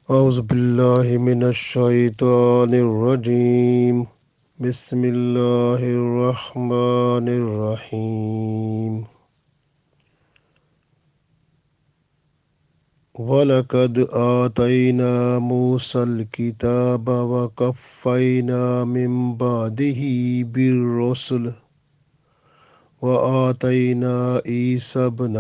أعوذ بالله من الشيطان الرجيم. بسم الله الرحمن الرحيم. ولقد آتينا موسى الكتاب وكفينا من بعده بالرسل وآتينا عيسى ابن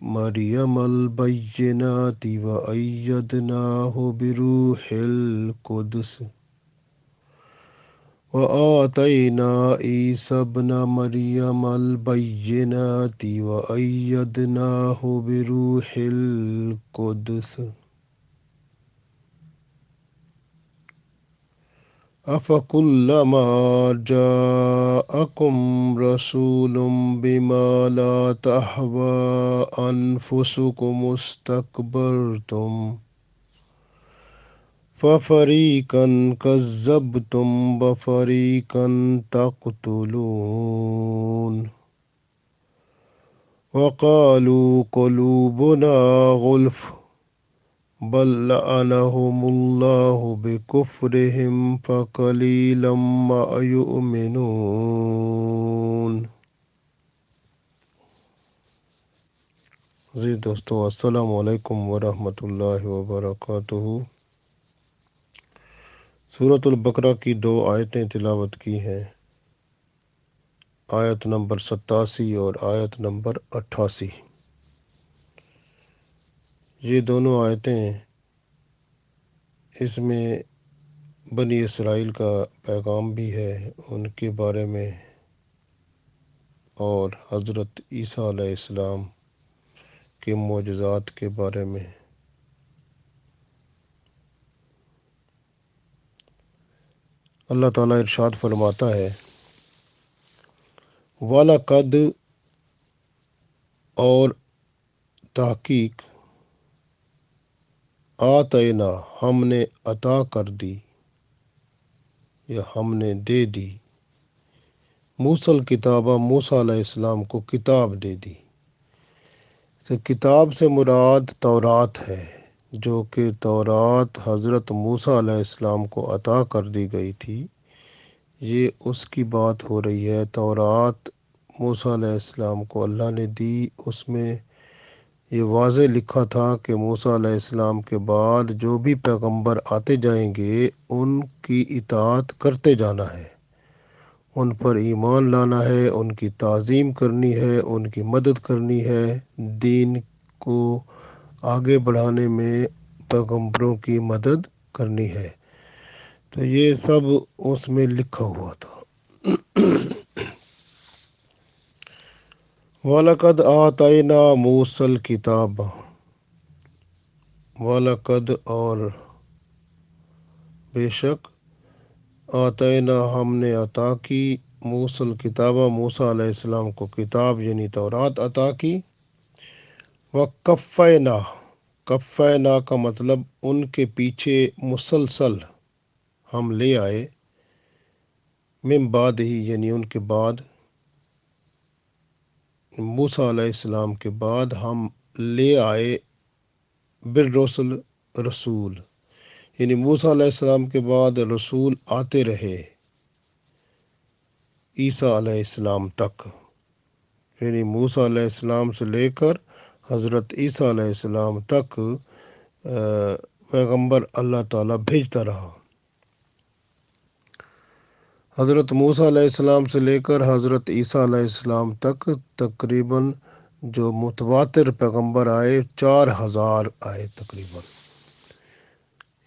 مريم البينات وأيدناه بروح القدس وآتينا عيسى ابن مريم البينات وأيدناه بروح القدس أفكلما جاءكم رسول بما لا تهوى أنفسكم استكبرتم ففريقا كذبتم وفريقا تقتلون وقالوا قلوبنا غلف بل لعنهم الله بكفرهم فقليلا ما يؤمنون. جی دوستو، السلام علیکم ورحمۃ اللہ وبرکاتہ. سورۃ البقرہ کی 2 آیتیں تلاوت کی ہیں، آیت نمبر 87 اور آیت نمبر 88. یہ دونوں آیتیں اس میں بنی اسرائیل کا پیغام بھی ہے، ان کے بارے میں، اور حضرت عیسیٰ علیہ السلام کے معجزات کے بارے میں. اللہ تعالیٰ ارشاد فرماتا ہے، وَلَقَدْ اور تحقیق، آتینا ہم نے عطا کر دی یا ہم نے دے دی، موسیٰ الکتابہ موسیٰ علیہ السلام کو کتاب دے دی. تو کتاب سے مراد تورات ہے، جو کہ تورات حضرت موسیٰ علیہ السلام کو عطا کر دی گئی تھی. یہ اس کی بات ہو رہی ہے. تورات موسیٰ علیہ السلام کو اللہ نے دی. اس میں یہ واضح لکھا تھا کہ موسیٰ علیہ السلام کے بعد جو بھی پیغمبر آتے جائیں گے ان کی اطاعت کرتے جانا ہے، ان پر ایمان لانا ہے، ان کی تعظیم کرنی ہے، ان کی مدد کرنی ہے، دین کو آگے بڑھانے میں پیغمبروں کی مدد کرنی ہے. تو یہ سب اس میں لکھا ہوا تھا. وَلَقَدْ آتَيْنَا مُوسَى الْكِتَابَ، وَلَقَدْ اور بے شک، آتینا ہم نے عطا کی، موسیٰ الکتابہ موسیٰ علیہ السلام کو کتاب یعنی تورات عطا کی. وَقَفَّيْنَا، کفینا کا مطلب ان کے پیچھے مسلسل ہم لے آئے، من بعد ہی یعنی ان کے بعد، موسیٰ علیہ السلام کے بعد ہم لے آئے، بالرسل رسول، یعنی موسیٰ علیہ السلام کے بعد رسول آتے رہے عیسیٰ علیہ السلام تک، یعنی موسیٰ علیہ السلام سے لے کر حضرت عیسیٰ علیہ السلام تک پیغمبر اللہ تعالیٰ بھیجتا رہا. حضرت موسیٰ علیہ السلام سے لے کر حضرت عیسیٰ علیہ السلام تک تقریباً جو متواتر پیغمبر آئے 4000 آئے تقریباً.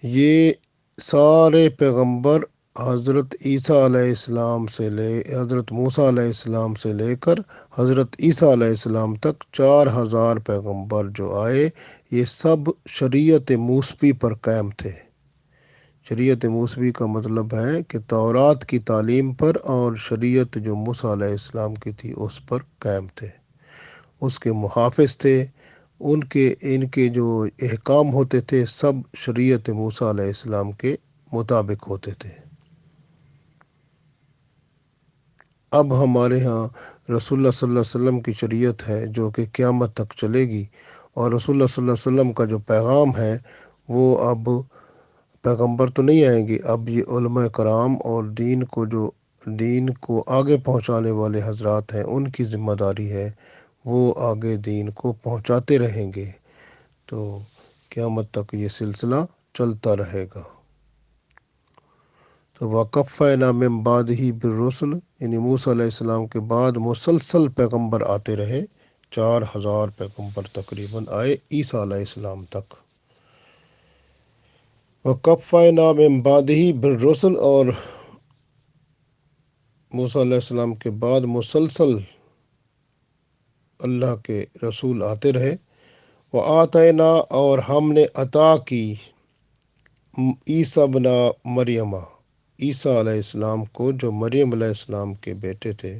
یہ سارے پیغمبر حضرت عیسیٰ علیہ السلام سے حضرت موسیٰ علیہ السلام سے لے کر حضرت عیسیٰ علیہ السلام تک 4000 پیغمبر جو آئے، یہ سب شریعت موسوی پر قائم تھے. شریعت موسوی کا مطلب ہے کہ تورات کی تعلیم پر، اور شریعت جو موسیٰ علیہ السلام کی تھی اس پر قائم تھے، اس کے محافظ تھے. ان کے جو احکام ہوتے تھے سب شریعت موسیٰ علیہ السلام کے مطابق ہوتے تھے. اب ہمارے ہاں رسول اللہ صلی اللہ علیہ وسلم کی شریعت ہے جو کہ قیامت تک چلے گی، اور رسول اللہ صلی اللہ علیہ وسلم کا جو پیغام ہے وہ اب پیغمبر تو نہیں آئیں گے، اب یہ علماء کرام اور دین کو آگے پہنچانے والے حضرات ہیں، ان کی ذمہ داری ہے، وہ آگے دین کو پہنچاتے رہیں گے، تو قیامت تک یہ سلسلہ چلتا رہے گا۔ تو وَقَفَّيْنَا مِن بَعْدِهِ بِالرُّسُلِ، یعنی موسیٰ علیہ السلام کے بعد مسلسل پیغمبر آتے رہے، 4000 پیغمبر تقریباً آئے عیسیٰ علیہ السلام تک۔ وَقَفَّيْنَا مِن بَعْدِهِ بِالرُّسُلِ، اور موسیٰ علیہ السلام کے بعد مسلسل اللہ کے رسول آتے رہے۔ وَآتَيْنَا، اور ہم نے عطا کی، عیسیٰ ابن مریم، عیسیٰ علیہ السلام کو جو مریم علیہ السلام کے بیٹے تھے،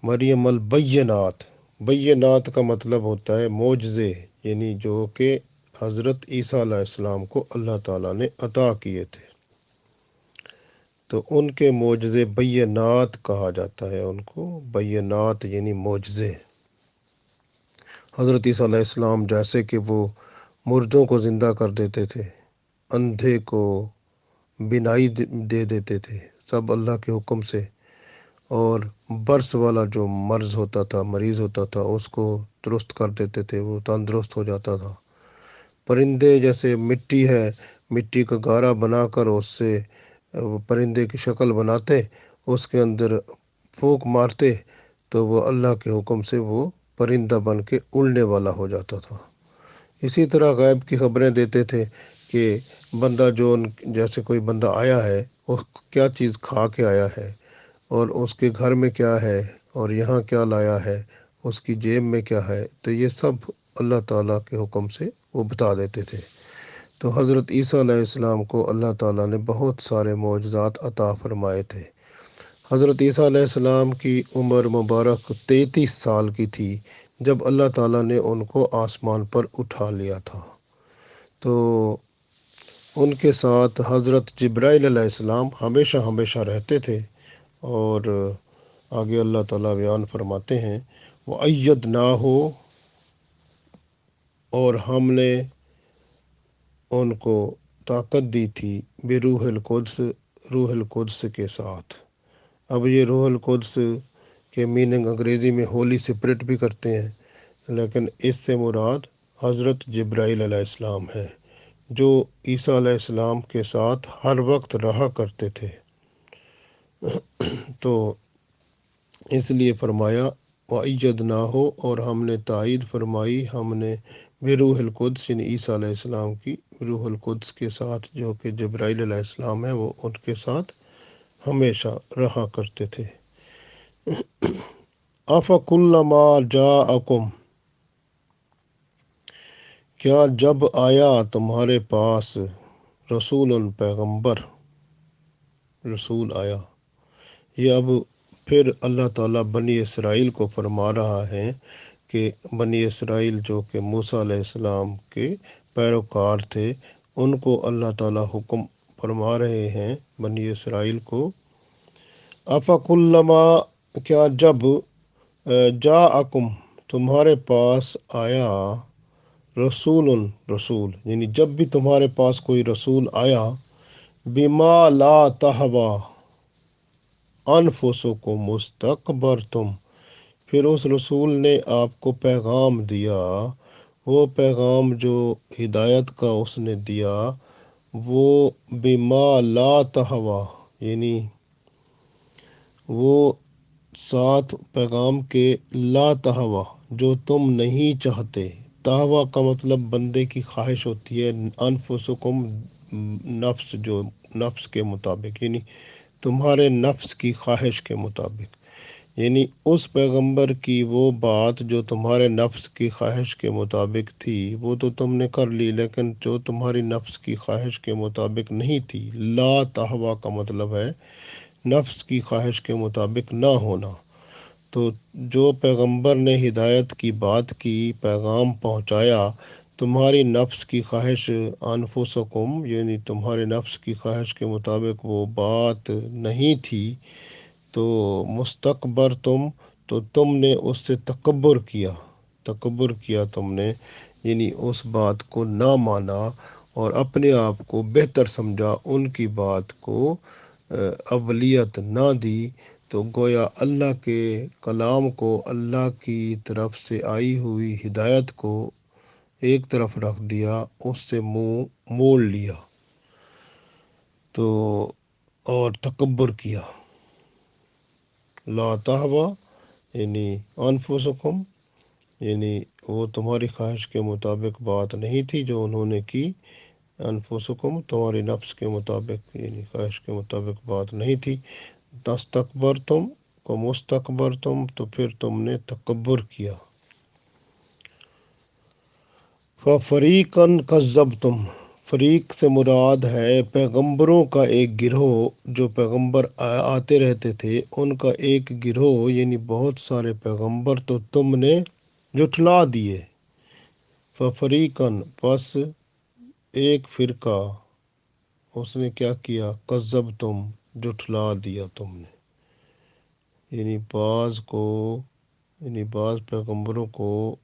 مریم البینات، بینات کا مطلب ہوتا ہے معجزے، یعنی جو کہ حضرت عیسیٰ علیہ السلام کو اللہ تعالیٰ نے عطا کیے تھے، تو ان کے معجزے بینات کہا جاتا ہے، ان کو بینات یعنی معجزے۔ حضرت عیسیٰ علیہ السلام جیسے کہ وہ مردوں کو زندہ کر دیتے تھے، اندھے کو بینائی دے دیتے تھے، سب اللہ کے حکم سے، اور برس والا جو مرض ہوتا تھا، مریض ہوتا تھا، اس کو درست کر دیتے تھے، وہ تندرست ہو جاتا تھا۔ پرندے جیسے مٹی ہے، مٹی کا گارا بنا کر اس سے وہ پرندے کی شکل بناتے، اس کے اندر پھونک مارتے تو وہ اللہ کے حکم سے وہ پرندہ بن کے اڑنے والا ہو جاتا تھا۔ اسی طرح غیب کی خبریں دیتے تھے کہ بندہ جیسے کوئی بندہ آیا ہے، وہ کیا چیز کھا کے آیا ہے، اور اس کے گھر میں کیا ہے، اور یہاں کیا لایا ہے، اس کی جیب میں کیا ہے، تو یہ سب اللہ تعالیٰ کے حکم سے وہ بتا دیتے تھے۔ تو حضرت عیسیٰ علیہ السلام کو اللہ تعالیٰ نے بہت سارے معجزات عطا فرمائے تھے۔ حضرت عیسیٰ علیہ السلام کی عمر مبارک 33 سال کی تھی جب اللہ تعالیٰ نے ان کو آسمان پر اٹھا لیا تھا، تو ان کے ساتھ حضرت جبرائیل علیہ السلام ہمیشہ ہمیشہ رہتے تھے، اور آگے اللہ تعالیٰ بیان فرماتے ہیں وَأَيَّدْنَاهُ، اور ہم نے ان کو طاقت دی تھی بروح القدس، روح القدس کے ساتھ۔ اب یہ روح القدس کے میننگ انگریزی میں ہولی اسپرٹ بھی کرتے ہیں، لیکن اس سے مراد حضرت جبرائیل علیہ السلام ہے، جو عیسیٰ علیہ السلام کے ساتھ ہر وقت رہا کرتے تھے۔ تو اس لیے فرمایا وَأَيَّدْنَاهُ، اور ہم نے تائید فرمائی، ہم نے بروح القدس، یعنی عیسیٰ علیہ السلام کی روح القدس کے ساتھ، جو کہ جبرائیل علیہ السلام ہے، وہ ان کے ساتھ ہمیشہ رہا کرتے تھے۔ أَفَكُلَّمَا جَاءَكُمْ، کیا جب آیا تمہارے پاس رسول، پیغمبر، رسول آیا، یہ اب پھر اللہ تعالیٰ بنی اسرائیل کو فرما رہا ہے کہ بنی اسرائیل جو کہ موسیٰ علیہ السلام کے پیروکار تھے، ان کو اللہ تعالیٰ حکم فرما رہے ہیں، بنی اسرائیل کو، افَکُلَّمَا، کیا جب جاءکم، تمہارے پاس آیا رسول، رسول، یعنی جب بھی تمہارے پاس کوئی رسول آیا، بما لا تہوی انفسکم استکبرتم، پھر اس رسول نے آپ کو پیغام دیا، وہ پیغام جو ہدایت کا اس نے دیا، وہ بما لا تہوی، یعنی وہ ساتھ پیغام کے لا تہوی، جو تم نہیں چاہتے۔ تہوی کا مطلب بندے کی خواہش ہوتی ہے، انفسکم نفس، جو نفس کے مطابق، یعنی تمہارے نفس کی خواہش کے مطابق، یعنی اس پیغمبر کی وہ بات جو تمہارے نفس کی خواہش کے مطابق تھی، وہ تو تم نے کر لی، لیکن جو تمہاری نفس کی خواہش کے مطابق نہیں تھی، لا تہوی کا مطلب ہے نفس کی خواہش کے مطابق نہ ہونا۔ تو جو پیغمبر نے ہدایت کی بات کی، پیغام پہنچایا، تمہاری نفس کی خواہش، انفسکم یعنی تمہارے نفس کی خواہش کے مطابق وہ بات نہیں تھی، تو مستکبر تو تم نے اس سے تکبر کیا تم نے، یعنی اس بات کو نہ مانا، اور اپنے آپ کو بہتر سمجھا، ان کی بات کو اولیت نہ دی، تو گویا اللہ کے کلام کو، اللہ کی طرف سے آئی ہوئی ہدایت کو ایک طرف رکھ دیا، اس سے منہ موڑ لیا تو اور تکبر کیا۔ لا تہوا یعنی انفسکم، یعنی وہ تمہاری خواہش کے مطابق بات نہیں تھی جو انہوں نے کی۔ انفسکم تمہاری نفس کے مطابق، یعنی خواہش کے مطابق بات نہیں تھی۔ تستکبرتم کو مستکبرتم، تو پھر تم نے تکبر کیا۔ فَفَرِيقًا کذبتم، فریق سے مراد ہے پیغمبروں کا ایک گروہ، جو پیغمبر آتے رہتے تھے ان کا ایک گروہ، یعنی بہت سارے پیغمبر تو تم نے جھٹلا دیے۔ فَفَرِيقًا پس ایک فرقہ، اس نے کیا کیا؟ کذبتم جھٹلا دیا تم نے، یعنی بعض پیغمبروں کو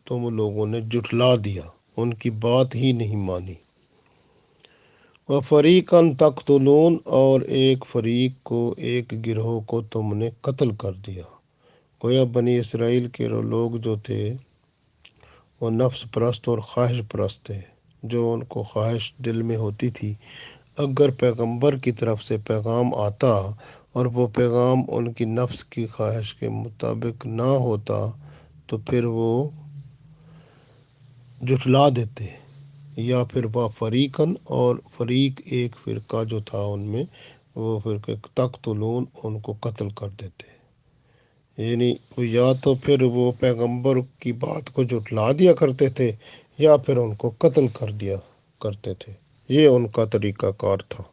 تم لوگوں نے جھٹلا دیا، ان کی بات ہی نہیں مانی۔ وَفَرِيقًا تَقْتُلُونَ اور ایک فریق کو، ایک گروہ کو تم نے قتل کر دیا۔ گویا بنی اسرائیل کے لوگ جو تھے وہ نفس پرست اور خواہش پرست تھے، جو ان کو خواہش دل میں ہوتی تھی، اگر پیغمبر کی طرف سے پیغام آتا اور وہ پیغام ان کی نفس کی خواہش کے مطابق نہ ہوتا تو پھر وہ جھٹلا دیتے، یا پھر وہ فریقاً اور فریق ایک فرقہ جو تھا ان میں، وہ فرقہ تقتلون ان کو قتل کر دیتے، یعنی یا تو پھر وہ پیغمبر کی بات کو جھٹلا دیا کرتے تھے یا پھر ان کو قتل کر دیا کرتے تھے۔ یہ ان کا طریقہ کار تھا۔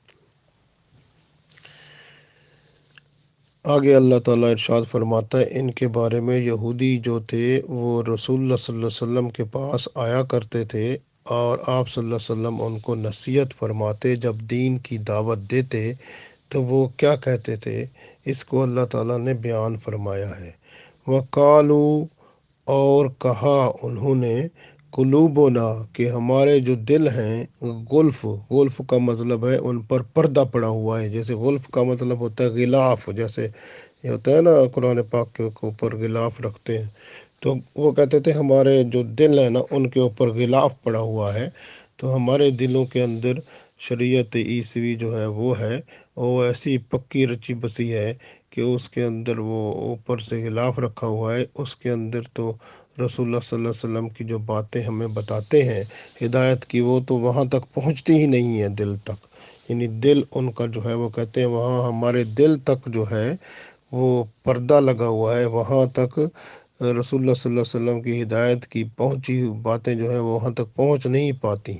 آگے اللہ تعالیٰ ارشاد فرماتا ہے ان کے بارے میں، یہودی جو تھے وہ رسول اللہ صلی اللہ علیہ وسلم کے پاس آیا کرتے تھے اور آپ صلی اللہ علیہ وسلم ان کو نصیحت فرماتے، جب دین کی دعوت دیتے تو وہ کیا کہتے تھے، اس کو اللہ تعالیٰ نے بیان فرمایا ہے۔ وَقَالُوا اور کہا انہوں نے، قلوبنا کہ ہمارے جو دل ہیں، غلف کا مطلب ہے ان پر پردہ پڑا ہوا ہے، جیسے غلف کا مطلب ہوتا ہے غلاف، جیسے یہ ہوتا ہے نا قرآن پاک کے اوپر غلاف رکھتے ہیں، تو وہ کہتے تھے ہمارے جو دل ہیں نا ان کے اوپر غلاف پڑا ہوا ہے، تو ہمارے دلوں کے اندر شریعت عیسوی جو ہے وہ وہ ایسی پکی رچی بسی ہے کہ اس کے اندر وہ اوپر سے غلاف رکھا ہوا ہے، اس کے اندر تو رسول اللہ صلی اللہ علیہ وسلم کی جو باتیں ہمیں بتاتے ہیں ہدایت کی، وہ تو وہاں تک پہنچتی ہی نہیں ہے دل تک، یعنی دل ان کا جو ہے وہ کہتے ہیں وہاں ہمارے دل تک جو ہے وہ پردہ لگا ہوا ہے، وہاں تک رسول اللہ صلی اللہ علیہ وسلم کی ہدایت کی پہنچی باتیں جو ہیں وہ وہاں تک پہنچ نہیں پاتی۔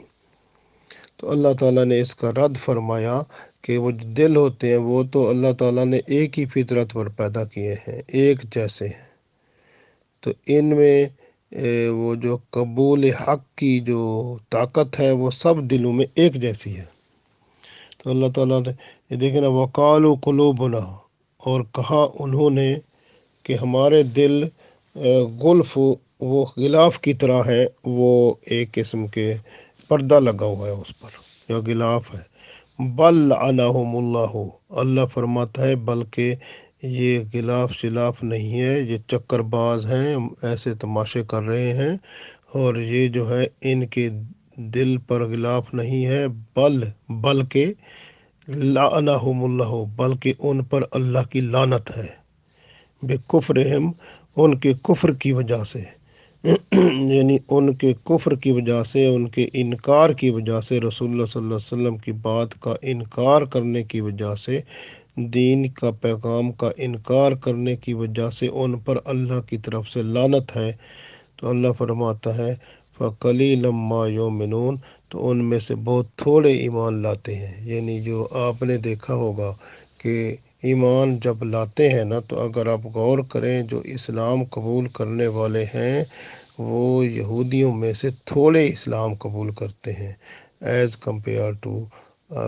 تو اللہ تعالیٰ نے اس کا رد فرمایا کہ وہ جو دل ہوتے ہیں وہ تو اللہ تعالیٰ نے ایک ہی فطرت پر پیدا کیے ہیں، ایک جیسے ہیں، تو ان میں وہ جو قبول حق کی جو طاقت ہے وہ سب دلوں میں ایک جیسی ہے۔ تو اللہ تعالیٰ نے یہ دیکھیں نا، وقالوا قلوبنا اور کہا انہوں نے کہ ہمارے دل غلف، وہ غلاف کی طرح ہے، وہ ایک قسم کے پردہ لگا ہوا ہے اس پر، جو غلاف ہے۔ بل لعنہم اللہ، اللہ فرماتا ہے بلکہ یہ غلاف شلاف نہیں ہے، یہ چکر باز ہیں، ایسے تماشے کر رہے ہیں، اور یہ جو ہے ان کے دل پر غلاف نہیں ہے، بلکہ لعنہم اللہ، بلکہ ان پر اللہ کی لعنت ہے، بکفرہم ان کے کفر کی وجہ سے، یعنی ان کے کفر کی وجہ سے، ان کے انکار کی وجہ سے، رسول اللہ صلی اللہ علیہ وسلم کی بات کا انکار کرنے کی وجہ سے، دین کا پیغام کا انکار کرنے کی وجہ سے ان پر اللہ کی طرف سے لعنت ہے۔ تو اللہ فرماتا ہے فَقَلِيلًا مَا يُؤْمِنُونَ، تو ان میں سے بہت تھوڑے ایمان لاتے ہیں، یعنی جو آپ نے دیکھا ہوگا کہ ایمان جب لاتے ہیں نا، تو اگر آپ غور کریں جو اسلام قبول کرنے والے ہیں وہ یہودیوں میں سے تھوڑے اسلام قبول کرتے ہیں ایز کمپیئر ٹو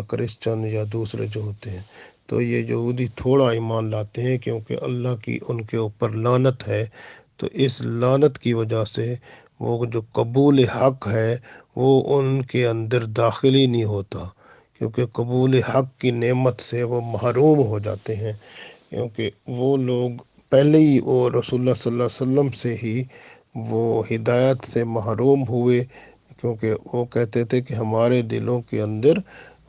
کرسچن یا دوسرے جو ہوتے ہیں، تو یہ یہودی تھوڑا ایمان لاتے ہیں کیونکہ اللہ کی ان کے اوپر لعنت ہے، تو اس لعنت کی وجہ سے وہ جو قبول حق ہے وہ ان کے اندر داخل ہی نہیں ہوتا، کیونکہ قبول حق کی نعمت سے وہ محروم ہو جاتے ہیں، کیونکہ وہ لوگ پہلے ہی وہ رسول اللہ صلی اللہ علیہ وسلم سے ہی وہ ہدایت سے محروم ہوئے، کیونکہ وہ کہتے تھے کہ ہمارے دلوں کے اندر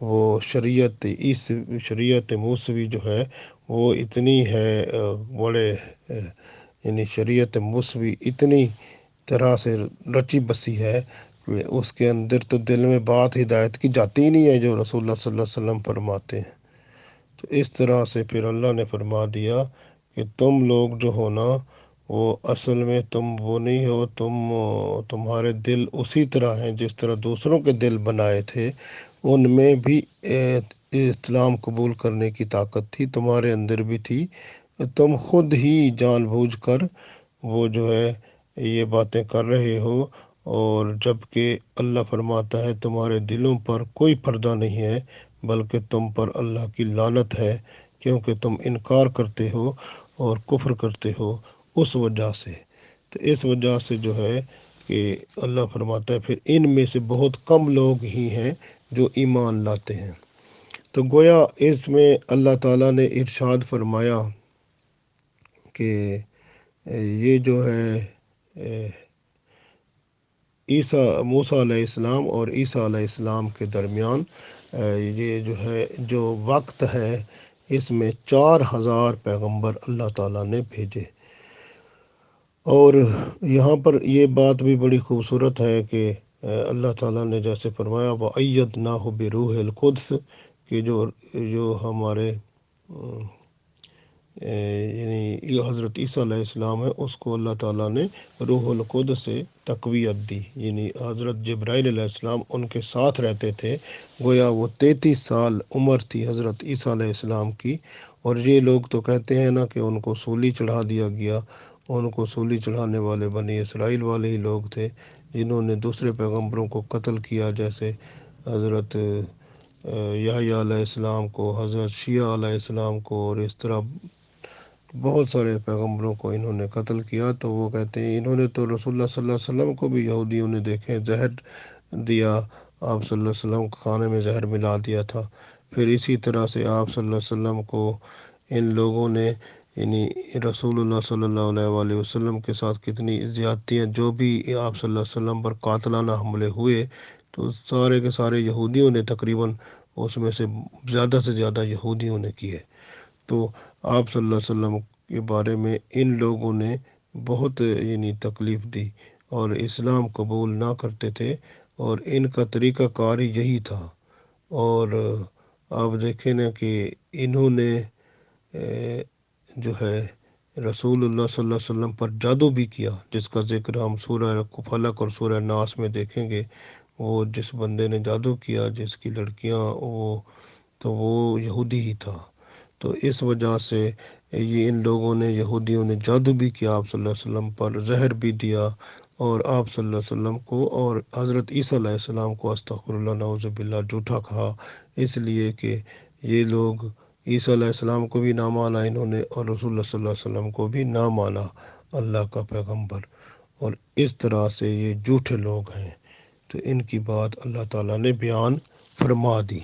وہ شریعت موسوی جو ہے وہ اتنی ہے، بڑے یعنی شریعت موسوی اتنی طرح سے رچی بسی ہے کہ اس کے اندر تو دل میں بات ہدایت کی جاتی ہی نہیں ہے جو رسول اللہ صلی اللہ علیہ وسلم فرماتے ہیں۔ تو اس طرح سے پھر اللہ نے فرما دیا کہ تم لوگ جو ہو نا وہ اصل میں تم وہ نہیں ہو، تمہارے دل اسی طرح ہیں جس طرح دوسروں کے دل بنائے تھے، ان میں بھی اسلام قبول کرنے کی طاقت تھی، تمہارے اندر بھی تھی، تم خود ہی جان بوجھ کر وہ جو ہے یہ باتیں کر رہے ہو، اور جب کہ اللہ فرماتا ہے تمہارے دلوں پر کوئی پردہ نہیں ہے، بلکہ تم پر اللہ کی لعنت ہے، کیونکہ تم انکار کرتے ہو اور کفر کرتے ہو اس وجہ سے۔ تو اس وجہ سے جو ہے کہ اللہ فرماتا ہے پھر ان میں سے بہت کم لوگ ہی ہیں جو ایمان لاتے ہیں۔ تو گویا اس میں اللہ تعالیٰ نے ارشاد فرمایا کہ یہ جو ہے موسیٰ علیہ السلام اور عیسیٰ علیہ السلام کے درمیان یہ جو ہے جو وقت ہے، اس میں 4000 پیغمبر اللہ تعالیٰ نے بھیجے۔ اور یہاں پر یہ بات بھی بڑی خوبصورت ہے کہ اللہ تعالیٰ نے جیسے فرمایا وَأَيَّدْنَاهُ بِرُوحِ الْقُدْسِ، کہ جو ہمارے یعنی یہ حضرت عیسیٰ علیہ السلام ہے، اس کو اللہ تعالیٰ نے روح القدس سے تقویت دی، یعنی حضرت جبرائیل علیہ السلام ان کے ساتھ رہتے تھے، گویا وہ 33 سال عمر تھی حضرت عیسیٰ علیہ السلام کی، اور یہ لوگ تو کہتے ہیں نا کہ ان کو سولی چڑھا دیا گیا، ان کو سولی چڑھانے والے بنی اسرائیل والے ہی لوگ تھے جنہوں نے دوسرے پیغمبروں کو قتل کیا، جیسے حضرت یحییٰ علیہ السلام کو، حضرت شیعہ علیہ السلام کو، اور اس طرح بہت سارے پیغمبروں کو انہوں نے قتل کیا۔ تو وہ کہتے ہیں انہوں نے تو رسول اللہ صلی اللہ علیہ وسلم کو بھی یہودیوں نے دیکھے زہر دیا، آپ صلی اللہ علیہ وسلم کے کھانے میں زہر ملا دیا تھا۔ پھر اسی طرح سے آپ صلی اللہ علیہ وسلم کو ان لوگوں نے یعنی رسول اللہ صلی اللہ علیہ وآلہ وسلم کے ساتھ کتنی زیادتیاں، جو بھی آپ صلی اللہ علیہ وسلم پر قاتلانہ حملے ہوئے تو سارے کے سارے یہودیوں نے تقریباً، اس میں سے زیادہ یہودیوں نے کیے۔ تو آپ صلی اللہ علیہ وسلم کے بارے میں ان لوگوں نے بہت یعنی تکلیف دی اور اسلام قبول نہ کرتے تھے، اور ان کا طریقہ کار ہی یہی تھا۔ اور آپ دیکھیں نا کہ انہوں نے جو ہے رسول اللہ صلی اللہ علیہ وسلم پر جادو بھی کیا، جس کا ذکر ہم سورہ فلق اور سورہ ناس میں دیکھیں گے۔ وہ جس بندے نے جادو کیا، جس کی لڑکیاں وہ یہودی ہی تھا۔ تو اس وجہ سے یہ ان لوگوں نے، یہودیوں نے جادو بھی کیا آپ صلی اللہ علیہ وسلم پر، زہر بھی دیا، اور آپ صلی اللہ علیہ وسلم کو اور حضرت عیسیٰ علیہ السلام کو استغفر اللہ نعوذ باللہ جھوٹا کہا، اس لیے کہ یہ لوگ عیسیٰ علیہ السلام کو بھی نہ مانا انہوں نے، اور رسول اللہ صلی اللہ علیہ وسلم کو بھی نہ مانا اللہ کا پیغمبر، اور اس طرح سے یہ جھوٹے لوگ ہیں۔ تو ان کی بات اللہ تعالیٰ نے بیان فرما دی۔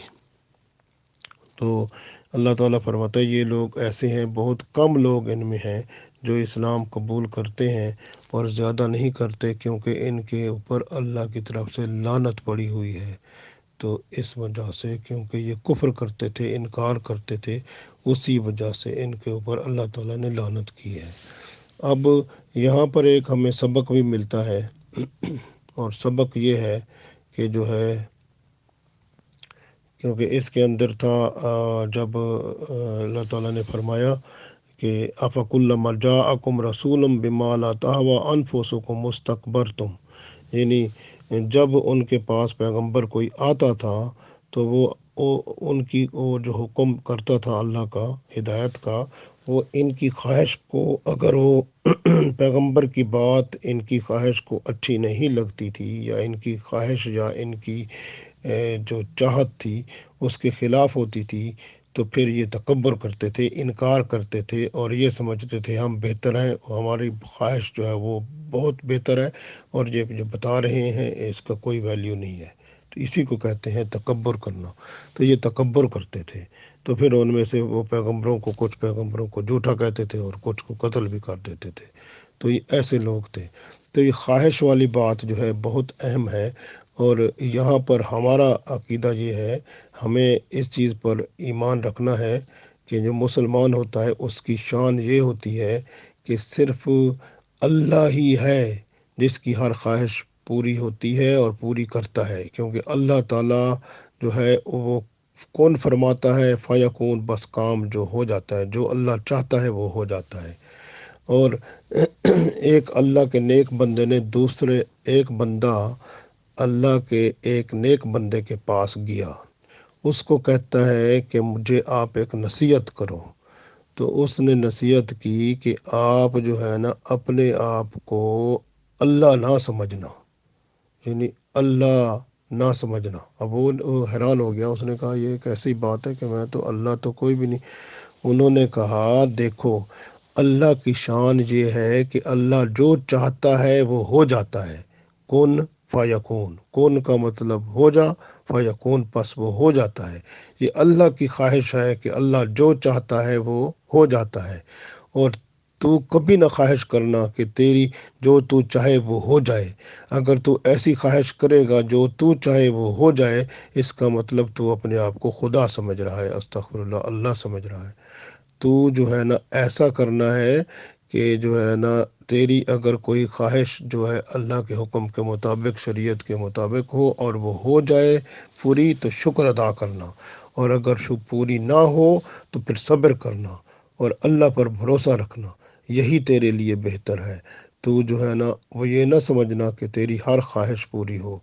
تو اللہ تعالیٰ فرماتا ہے یہ لوگ ایسے ہیں، بہت کم لوگ ان میں ہیں جو اسلام قبول کرتے ہیں، اور زیادہ نہیں کرتے، کیونکہ ان کے اوپر اللہ کی طرف سے لعنت پڑی ہوئی ہے۔ تو اس وجہ سے، کیونکہ یہ کفر کرتے تھے، انکار کرتے تھے، اسی وجہ سے ان کے اوپر اللہ تعالیٰ نے لعنت کی ہے۔ اب یہاں پر ایک ہمیں سبق بھی ملتا ہے، اور سبق یہ ہے کہ جو ہے، کیونکہ اس کے اندر تھا جب اللہ تعالیٰ نے فرمایا کہ افکلما جاءکم رسول بما لا تہوی انفسکم استکبرتم، یعنی جب ان کے پاس پیغمبر کوئی آتا تھا تو وہ جو حکم کرتا تھا اللہ کا، ہدایت کا، وہ ان کی خواہش کو، اگر وہ پیغمبر کی بات ان کی خواہش کو اچھی نہیں لگتی تھی، یا ان کی خواہش یا ان کی جو چاہت تھی اس کے خلاف ہوتی تھی، تو پھر یہ تکبر کرتے تھے، انکار کرتے تھے اور یہ سمجھتے تھے ہم بہتر ہیں، ہماری خواہش جو ہے وہ بہت بہتر ہے، اور یہ جو بتا رہے ہیں اس کا کوئی ویلیو نہیں ہے۔ تو اسی کو کہتے ہیں تکبر کرنا۔ تو یہ تکبر کرتے تھے، تو پھر ان میں سے وہ پیغمبروں کو، کچھ پیغمبروں کو جھوٹا کہتے تھے اور کچھ کو قتل بھی کر دیتے تھے۔ تو یہ ایسے لوگ تھے۔ تو یہ خواہش والی بات جو ہے بہت اہم ہے، اور یہاں پر ہمارا عقیدہ یہ ہے، ہمیں اس چیز پر ایمان رکھنا ہے کہ جو مسلمان ہوتا ہے اس کی شان یہ ہوتی ہے کہ صرف اللہ ہی ہے جس کی ہر خواہش پوری ہوتی ہے اور پوری کرتا ہے، کیونکہ اللہ تعالیٰ جو ہے وہ کون فرماتا ہے فیکون، بس کام جو ہو جاتا ہے، جو اللہ چاہتا ہے وہ ہو جاتا ہے۔ اور ایک اللہ کے نیک بندے نے دوسرے ایک بندہ اللہ کے ایک نیک بندے کے پاس گیا، اس کو کہتا ہے کہ مجھے آپ ایک نصیحت کرو۔ تو اس نے نصیحت کی کہ آپ جو ہے نا اپنے آپ کو اللہ نہ سمجھنا، یعنی اللہ نہ سمجھنا۔ اب وہ حیران ہو گیا، اس نے کہا یہ کیسی بات ہے کہ میں تو اللہ تو کوئی بھی نہیں۔ انہوں نے کہا دیکھو، اللہ کی شان یہ ہے کہ اللہ جو چاہتا ہے وہ ہو جاتا ہے، کن فیکون، کن کا مطلب ہو جا، فیکون پس وہ ہو جاتا ہے۔ یہ اللہ کی خواہش ہے کہ اللہ جو چاہتا ہے وہ ہو جاتا ہے، اور تو کبھی نہ خواہش کرنا کہ تیری جو تو چاہے وہ ہو جائے۔ اگر تو ایسی خواہش کرے گا جو تو چاہے وہ ہو جائے، اس کا مطلب تو اپنے آپ کو خدا سمجھ رہا ہے، استغفر اللہ، اللہ سمجھ رہا ہے۔ تو جو ہے نا ایسا کرنا ہے کہ جو ہے نا تیری اگر کوئی خواہش جو ہے اللہ کے حکم کے مطابق، شریعت کے مطابق ہو اور وہ ہو جائے پوری، تو شکر ادا کرنا، اور اگر پوری نہ ہو تو پھر صبر کرنا اور اللہ پر بھروسہ رکھنا، یہی تیرے لیے بہتر ہے۔ تو جو ہے نا وہ یہ نہ سمجھنا کہ تیری ہر خواہش پوری ہو،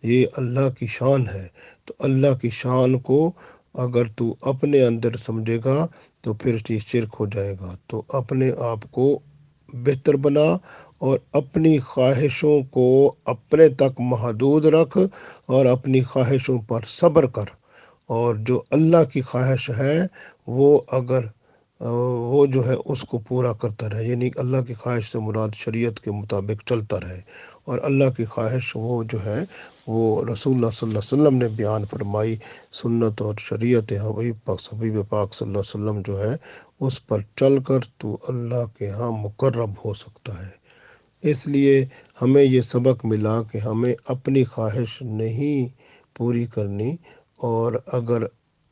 یہ اللہ کی شان ہے۔ تو اللہ کی شان کو اگر تو اپنے اندر سمجھے گا تو پھر یہ شرک ہو جائے گا۔ تو اپنے آپ کو بہتر بنا اور اپنی خواہشوں کو اپنے تک محدود رکھ، اور اپنی خواہشوں پر صبر کر، اور جو اللہ کی خواہش ہے وہ اگر وہ جو ہے اس کو پورا کرتا رہے، یعنی اللہ کی خواہش سے مراد شریعت کے مطابق چلتا رہے، اور اللہ کی خواہش وہ جو ہے وہ رسول اللہ صلی اللہ علیہ وسلم نے بیان فرمائی، سنت اور شریعت حبیب پاک صلی اللہ علیہ وسلم جو ہے اس پر چل کر تو اللہ کے ہاں مقرب ہو سکتا ہے۔ اس لیے ہمیں یہ سبق ملا کہ ہمیں اپنی خواہش نہیں پوری کرنی، اور اگر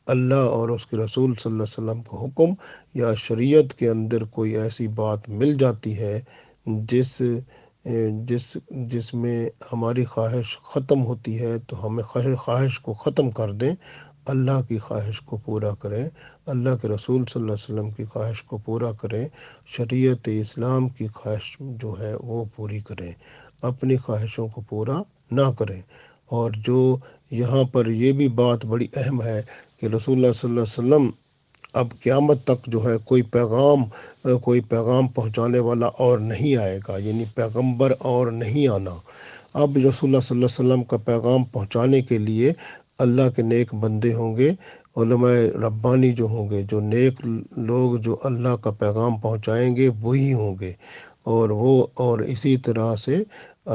اللہ اور اس کے رسول صلی اللہ علیہ وسلم کا حکم یا شریعت کے اندر کوئی ایسی بات مل جاتی ہے جس جس جس میں ہماری خواہش ختم ہوتی ہے، تو ہمیں خواہش کو ختم کر دیں، اللہ کی خواہش کو پورا کریں، اللہ کے رسول صلی اللہ علیہ وسلم کی خواہش کو پورا کریں، شریعت اسلام کی خواہش جو ہے وہ پوری کریں، اپنی خواہشوں کو پورا نہ کریں۔ اور جو یہاں پر یہ بھی بات بڑی اہم ہے کہ رسول اللہ صلی اللہ علیہ وسلم اب قیامت تک جو ہے کوئی پیغام پہنچانے والا اور نہیں آئے گا، یعنی پیغمبر اور نہیں آنا۔ اب رسول اللہ صلی اللہ علیہ وسلم کا پیغام پہنچانے کے لیے اللہ کے نیک بندے ہوں گے، علماء ربانی جو ہوں گے، جو نیک لوگ جو اللہ کا پیغام پہنچائیں گے وہی ہوں گے، اور اسی طرح سے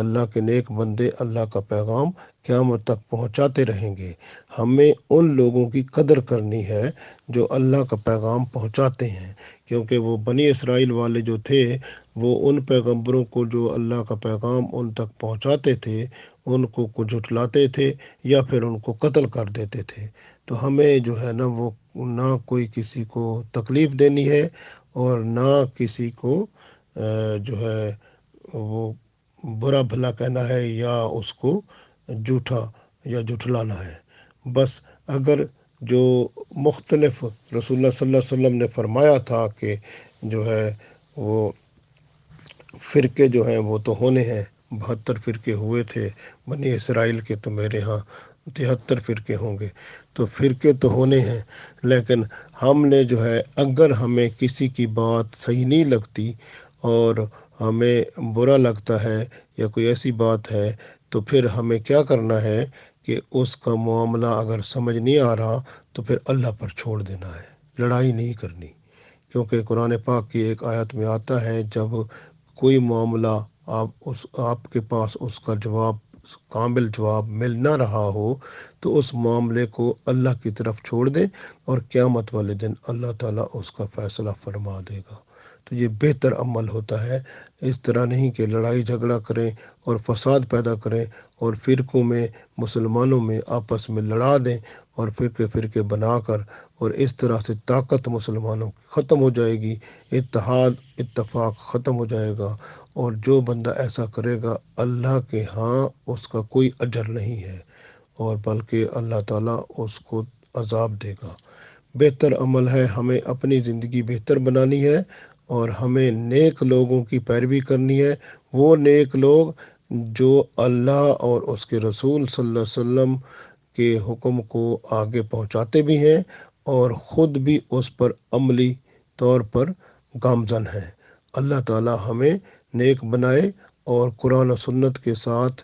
اللہ کے نیک بندے اللہ کا پیغام قیامت تک پہنچاتے رہیں گے۔ ہمیں ان لوگوں کی قدر کرنی ہے جو اللہ کا پیغام پہنچاتے ہیں، کیونکہ وہ بنی اسرائیل والے جو تھے وہ ان پیغمبروں کو جو اللہ کا پیغام ان تک پہنچاتے تھے ان کو جھٹلاتے تھے یا پھر ان کو قتل کر دیتے تھے۔ تو ہمیں جو ہے نا وہ نہ کوئی کسی کو تکلیف دینی ہے اور نہ کسی کو جو ہے وہ برا بھلا کہنا ہے یا اس کو جھوٹا یا جھٹلانا ہے۔ بس اگر جو مختلف رسول اللہ صلی اللہ علیہ وسلم نے فرمایا تھا کہ جو ہے وہ فرقے جو ہیں وہ تو ہونے ہیں، 72 فرقے ہوئے تھے بنی اسرائیل کے، تو میرے ہاں 73 فرقے ہوں گے، تو فرقے تو ہونے ہیں، لیکن ہم نے جو ہے اگر ہمیں کسی کی بات صحیح نہیں لگتی اور ہمیں برا لگتا ہے یا کوئی ایسی بات ہے، تو پھر ہمیں کیا کرنا ہے کہ اس کا معاملہ اگر سمجھ نہیں آ رہا تو پھر اللہ پر چھوڑ دینا ہے۔ لڑائی نہیں کرنی، کیونکہ قرآن پاک کی ایک آیت میں آتا ہے جب کوئی معاملہ آپ کے پاس اس کا جواب، کامل جواب مل نہ رہا ہو، تو اس معاملے کو اللہ کی طرف چھوڑ دیں اور قیامت والے دن اللہ تعالیٰ اس کا فیصلہ فرما دے گا۔ تو یہ بہتر عمل ہوتا ہے، اس طرح نہیں کہ لڑائی جھگڑا کریں اور فساد پیدا کریں اور فرقوں میں، مسلمانوں میں آپس میں لڑا دیں اور فرقے فرقے بنا کر، اور اس طرح سے طاقت مسلمانوں کی ختم ہو جائے گی، اتحاد اتفاق ختم ہو جائے گا، اور جو بندہ ایسا کرے گا اللہ کے ہاں اس کا کوئی اجر نہیں ہے، اور بلکہ اللہ تعالیٰ اس کو عذاب دے گا۔ بہتر عمل ہے ہمیں اپنی زندگی بہتر بنانی ہے، اور ہمیں نیک لوگوں کی پیروی کرنی ہے، وہ نیک لوگ جو اللہ اور اس کے رسول صلی اللہ علیہ وسلم کے حکم کو آگے پہنچاتے بھی ہیں اور خود بھی اس پر عملی طور پر گامزن ہیں۔ اللہ تعالی ہمیں نیک بنائے اور قرآن و سنت کے ساتھ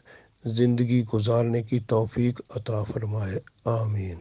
زندگی گزارنے کی توفیق عطا فرمائے، آمین۔